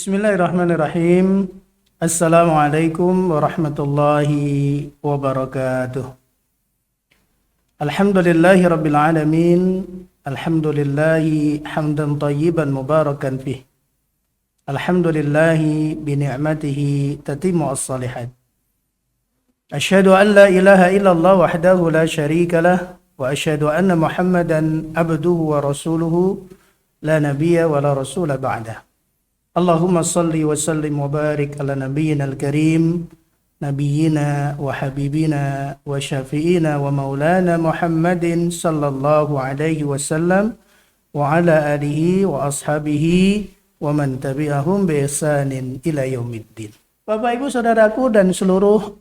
Bismillahirrahmanirrahim. Assalamualaikum warahmatullahi wabarakatuh. Alhamdulillahi rabbil alamin. Alhamdulillahi hamdan tayyiban mubarakan fih. Alhamdulillahi bini'matihi tatimmu as-salihat. Asyhadu an la ilaha illallah wahdahu la syarika lah wa asyhadu anna Muhammadan abduhu wa rasuluhu la nabiyya wa la rasula ba'dah. Allahumma salli wa sallim wa barik ala nabiyyina al-karim nabiyyina wa habibina wa syafi'ina wa maulana Muhammadin sallallahu alaihi wasallam wa ala alihi wa ashabihi wa man tabi'ahum bi ihsanin ila yaumiddin. Bapak Ibu Saudaraku dan seluruh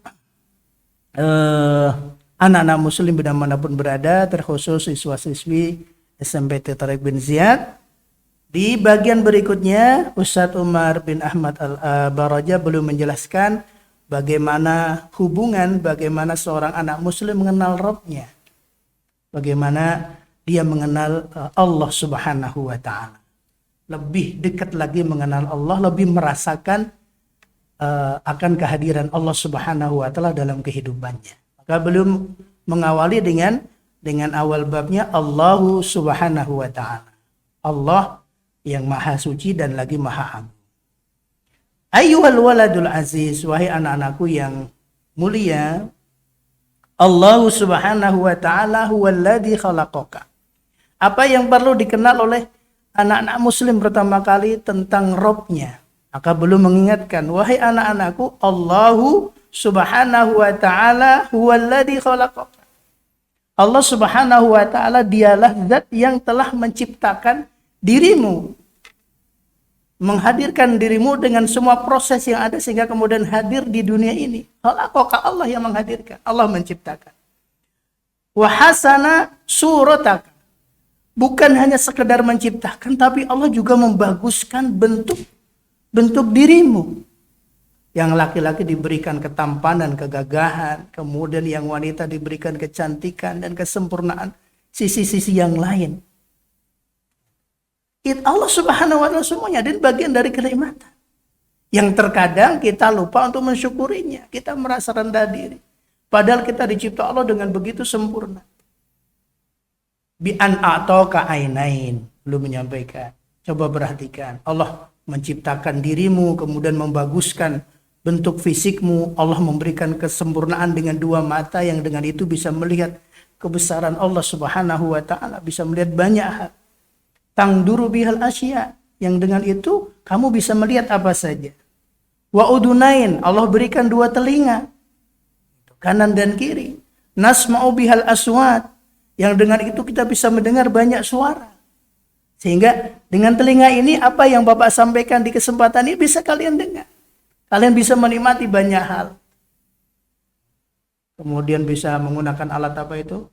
anak-anak muslim dimanapun berada, terkhusus siswa-siswi SMP Tarik bin Ziyad. Di bagian berikutnya, Ustadz Umar bin Ahmad Al-Baraja belum menjelaskan bagaimana bagaimana seorang anak muslim mengenal Rabbnya. Bagaimana dia mengenal Allah Subhanahu wa Ta'ala. Lebih dekat lagi mengenal Allah, lebih merasakan akan kehadiran Allah Subhanahu wa Ta'ala dalam kehidupannya. Maka belum mengawali dengan awal babnya Allahu Subhanahu wa Ta'ala. Allah yang maha suci dan lagi maha agung. Ayyuhal waladul aziz, wahai anak-anakku yang mulia, Allah Subhanahu wa Ta'ala huwallazi khalaqaka. Apa yang perlu dikenal oleh anak-anak muslim pertama kali tentang Rabbnya? Maka belum mengingatkan, wahai anak-anakku, Allahu Subhanahu wa Ta'ala huwallazi khalaqaka. Allah Subhanahu wa Ta'ala dialah zat yang telah menciptakan dirimu, menghadirkan dirimu dengan semua proses yang ada sehingga kemudian hadir di dunia ini. Khalaqaka, Allah yang menghadirkan, Allah menciptakan. Wa hasana surataka. Bukan hanya sekedar menciptakan, tapi Allah juga membaguskan bentuk dirimu. Yang laki-laki diberikan ketampanan, kegagahan, kemudian yang wanita diberikan kecantikan dan kesempurnaan sisi-sisi yang lain. Allah Subhanahu wa Ta'ala semuanya dan bagian dari kenikmatan yang terkadang kita lupa untuk mensyukurinya. Kita merasa rendah diri, padahal kita dicipta Allah dengan begitu sempurna. Bi an a'taka ainain, belum menyampaikan. Coba perhatikan, Allah menciptakan dirimu, kemudian membaguskan bentuk fisikmu. Allah memberikan kesempurnaan dengan dua mata yang dengan itu bisa melihat kebesaran Allah Subhanahu wa Ta'ala, bisa melihat banyak hal. Tangduru bihal asya, yang dengan itu kamu bisa melihat apa saja. Wa udunain, Allah berikan dua telinga, kanan dan kiri. Nasma'u bihal aswat, yang dengan itu kita bisa mendengar banyak suara. Sehingga dengan telinga ini apa yang Bapak sampaikan di kesempatan ini bisa kalian dengar. Kalian bisa menikmati banyak hal. Kemudian bisa menggunakan alat apa itu?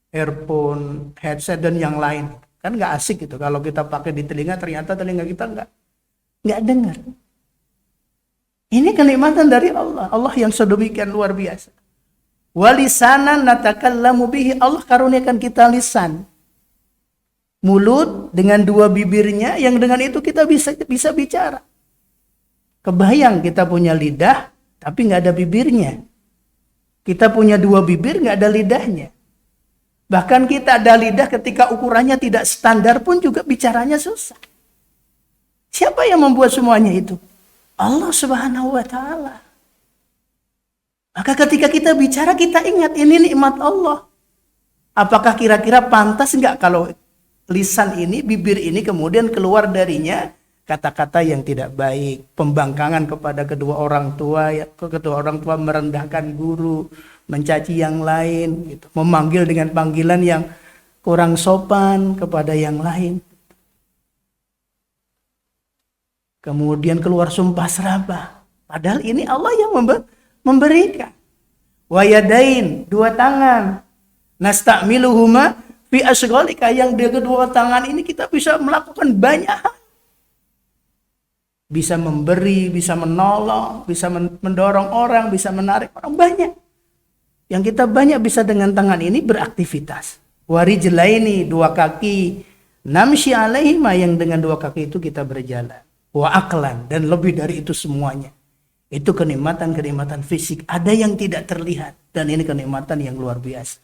Earphone, headset dan yang lain. Kan nggak asik gitu kalau kita pakai di telinga, ternyata telinga kita nggak dengar. Ini kenikmatan dari Allah, Allah yang sedemikian luar biasa. Walisanan natakallamu bihi, Allah karuniakan kita lisan, mulut dengan dua bibirnya yang dengan itu kita bisa bicara. Kebayang kita punya lidah tapi nggak ada bibirnya. Kita punya dua bibir nggak ada lidahnya. Bahkan kita ada lidah ketika ukurannya tidak standar pun juga bicaranya susah. Siapa yang membuat semuanya itu? Allah Subhanahu wa Ta'ala. Maka ketika kita bicara, kita ingat ini nikmat Allah. Apakah kira-kira pantas enggak kalau lisan ini, bibir ini kemudian keluar darinya kata-kata yang tidak baik, pembangkangan kepada kedua orang tua merendahkan guru, mencaci yang lain, gitu. Memanggil dengan panggilan yang kurang sopan kepada yang lain. Kemudian keluar sumpah serapah. Padahal ini Allah yang memberikan. Wa yadain, dua tangan. Nasta'miluhuma fi asghalika, yang di kedua tangan ini kita bisa melakukan banyak hal. Bisa memberi, bisa menolong, bisa mendorong orang, bisa menarik orang, banyak. Yang kita banyak bisa dengan tangan ini beraktivitas. Warijlaini, dua kaki. Namshi alaihima, yang dengan dua kaki itu kita berjalan. wa aqlan, dan lebih dari itu semuanya. Itu kenikmatan-kenikmatan fisik, ada yang tidak terlihat, dan ini kenikmatan yang luar biasa.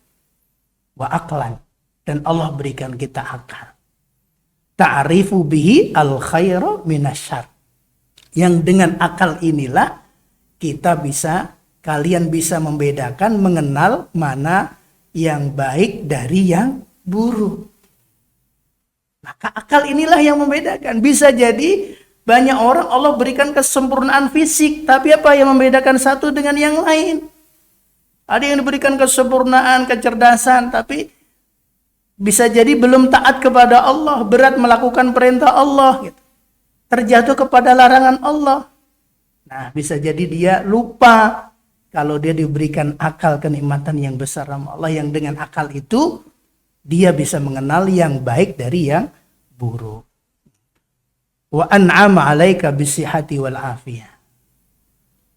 Wa aqlan, dan Allah berikan kita akal. Ta'rifu bihi al khaira minasyarr. Yang dengan akal inilah kalian bisa membedakan, mengenal mana yang baik dari yang buruk. Maka akal inilah yang membedakan. Bisa jadi banyak orang Allah berikan kesempurnaan fisik, tapi apa yang membedakan satu dengan yang lain? Ada yang diberikan kesempurnaan, kecerdasan, tapi bisa jadi belum taat kepada Allah, berat melakukan perintah Allah, gitu. Terjatuh kepada larangan Allah. Nah, bisa jadi dia lupa kalau dia diberikan akal, kenikmatan yang besar sama Allah, yang dengan akal itu dia bisa mengenal yang baik dari yang buruk. Wa an'ama 'alaika bisihhati wal afiyah.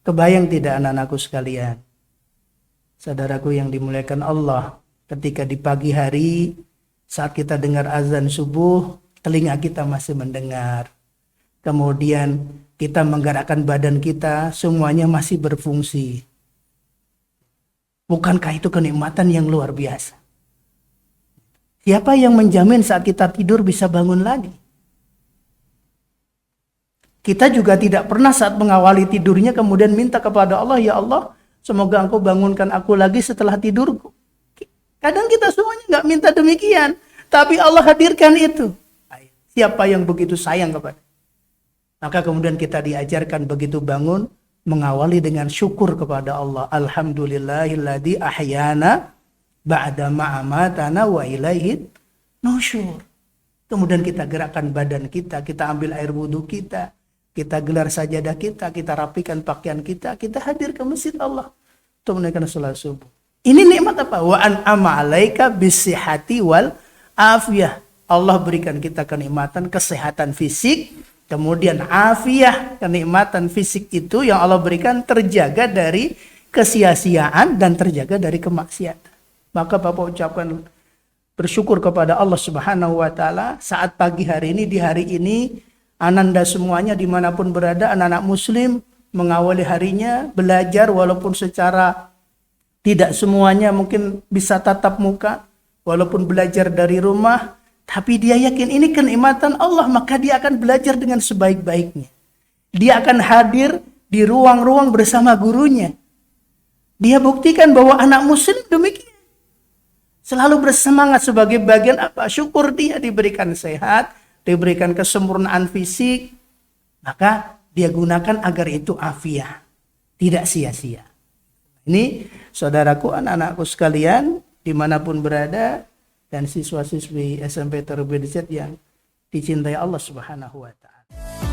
Kebayang tidak anak-anakku sekalian? Saudaraku yang dimuliakan Allah, ketika di pagi hari saat kita dengar azan subuh, telinga kita masih mendengar. Kemudian kita menggerakkan badan kita, semuanya masih berfungsi. Bukankah itu kenikmatan yang luar biasa? Siapa yang menjamin saat kita tidur bisa bangun lagi? Kita juga tidak pernah saat mengawali tidurnya kemudian minta kepada Allah, ya Allah, semoga Engkau bangunkan aku lagi setelah tidurku. Kadang kita semuanya nggak minta demikian, tapi Allah hadirkan itu. Siapa yang begitu sayang kepada? Maka kemudian kita diajarkan begitu bangun, mengawali dengan syukur kepada Allah. Alhamdulillahilladzi ahyana ba'da ma'amatana wa ilaihin nusyur. Kemudian kita gerakkan badan kita, kita ambil air wudhu kita gelar sajadah kita rapikan pakaian kita hadir ke masjid Allah untuk menunaikan salat subuh. Ini nikmat apa? Wa an'ama 'alaika bisihhati wal afiyah. Allah berikan kita kenikmatan kesehatan fisik, kemudian afiyah, kenikmatan fisik itu yang Allah berikan terjaga dari kesia-siaan dan terjaga dari kemaksiatan. Maka Bapak ucapkan bersyukur kepada Allah Subhanahu wa Ta'ala saat pagi hari ini, di hari ini, ananda semuanya dimanapun berada, anak-anak Muslim mengawali harinya, belajar walaupun secara tidak semuanya mungkin bisa tatap muka, walaupun belajar dari rumah, tapi dia yakin ini kenikmatan Allah, maka dia akan belajar dengan sebaik-baiknya. Dia akan hadir di ruang-ruang bersama gurunya. Dia buktikan bahwa anak Muslim demikian. Selalu bersemangat sebagai bagian apa? Syukur dia diberikan sehat, diberikan kesempurnaan fisik, maka dia gunakan agar itu afiah, tidak sia-sia. Ini saudaraku, anak-anakku sekalian, dimanapun berada, dan siswa-siswi SMP Tarbiyah yang dicintai Allah Subhanahu wa Ta'ala.